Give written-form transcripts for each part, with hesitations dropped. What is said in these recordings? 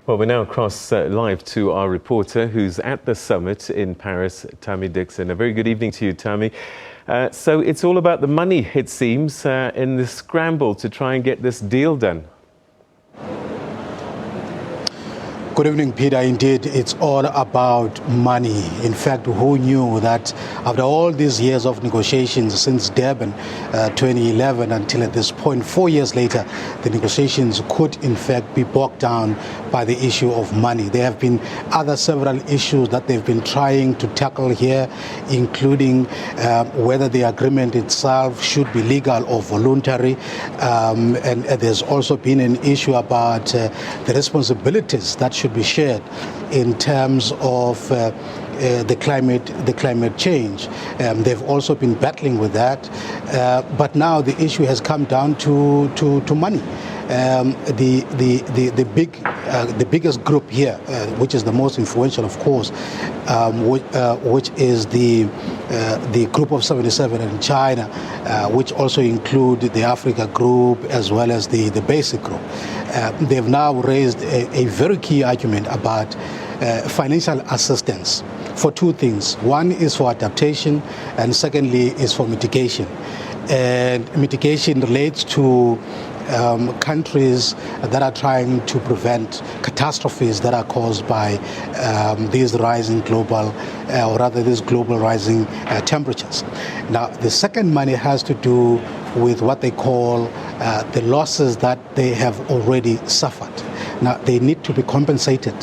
Well, we're now across live to our reporter who's at the summit in Paris, Thami Dickson. A very good evening to you, Thami. So it's all about the money, it seems, in the scramble to try and get this deal done. Good evening, Peter. Indeed, it's all about money. In fact, who knew that after all these years of negotiations since Durban 2011 until at this point, 4 years later, the negotiations could in fact be bogged down by the issue of money. There have been several issues that they've been trying to tackle here, including whether the agreement itself should be legal or voluntary. And there's also been an issue about the responsibilities that should be shared in terms of the climate change. They've also been battling with that, but now the issue has come down to money. The biggest group here, which is the most influential, of course, which is the group of 77 in China, which also include the Africa group as well as the basic group. They've now raised a very key argument about financial assistance for two things. One is for adaptation, and secondly is for mitigation. And mitigation relates to countries that are trying to prevent catastrophes that are caused by these rising global, or rather these global rising temperatures. Now, the second money has to do with what they call the losses that they have already suffered. Now, they need to be compensated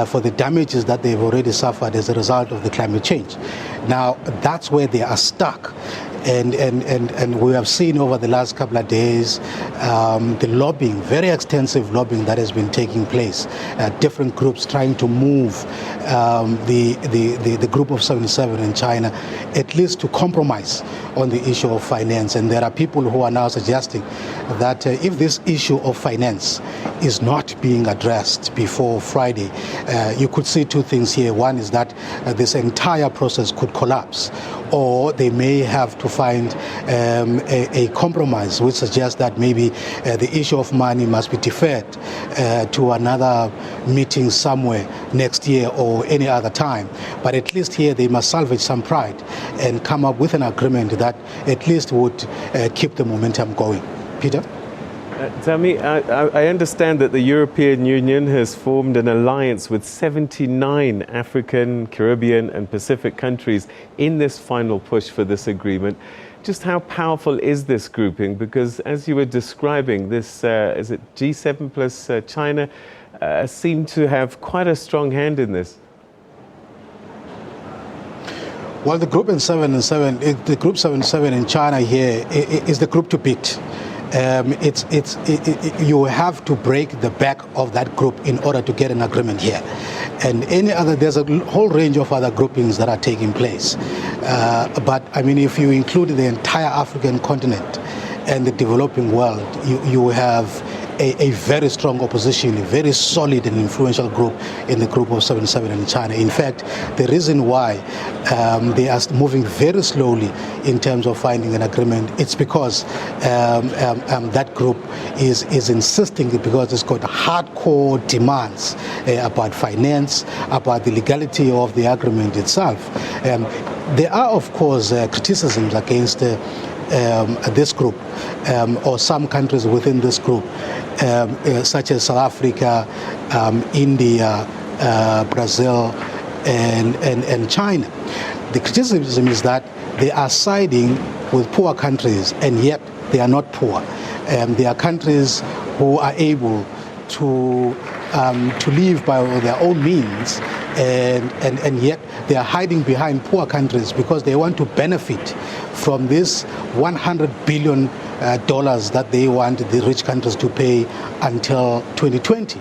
for the damages that they've already suffered as a result of the climate change. Now, that's where they are stuck. And we have seen over the last couple of days the lobbying, very extensive lobbying that has been taking place. Different groups trying to move the group of 77 in China at least to compromise on the issue of finance. And there are people who are now suggesting that if this issue of finance is not being addressed before Friday, you could see two things here. One is that this entire process could collapse, or they may have to find a compromise which suggests that maybe the issue of money must be deferred to another meeting somewhere next year or any other time. But at least here they must salvage some pride and come up with an agreement that at least would keep the momentum going. Peter? Thami, I understand that the European Union has formed an alliance with 79 African, Caribbean and Pacific countries in this final push for this agreement. Just how powerful is this grouping? Because as you were describing, this, is it G7 plus China, seem to have quite a strong hand in this. Well, the group 77 in China here is the group to beat. You have to break the back of that group in order to get an agreement here. And there's a whole range of other groupings that are taking place. But I mean, if you include the entire African continent and the developing world, you have a very strong opposition, a very solid and influential group in the group of 77 in China. In fact, the reason why they are moving very slowly in terms of finding an agreement, it's because that group is insisting, because it's got hardcore demands about finance, about the legality of the agreement itself. There are, of course, criticisms against this group or some countries within this group, such as South Africa, India, Brazil, and China. The criticism is that they are siding with poor countries, and yet they are not poor. They are countries who are able to live by their own means, and yet they are hiding behind poor countries because they want to benefit from this $100 billion that they want the rich countries to pay until 2020.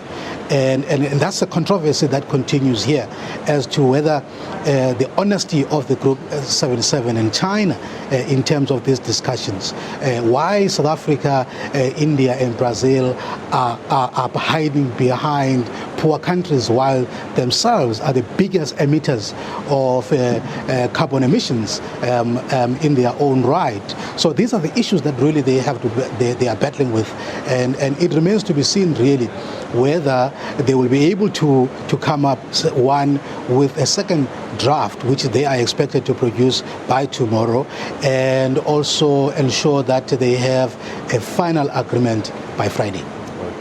And that's a controversy that continues here as to whether the honesty of the Group 77 in China in terms of these discussions. Why South Africa, India and Brazil are hiding behind poor countries, while themselves are the biggest emitters of carbon emissions in their own right. So these are the issues that really they are battling with, and it remains to be seen really whether they will be able to come up with a second draft, which they are expected to produce by tomorrow, and also ensure that they have a final agreement by Friday.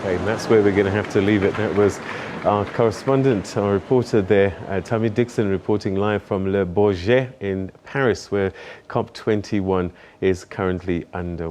Okay, and that's where we're going to have to leave it. That was our correspondent, our reporter there, Thami Dickson, reporting live from Le Bourget in Paris, where COP21 is currently underway.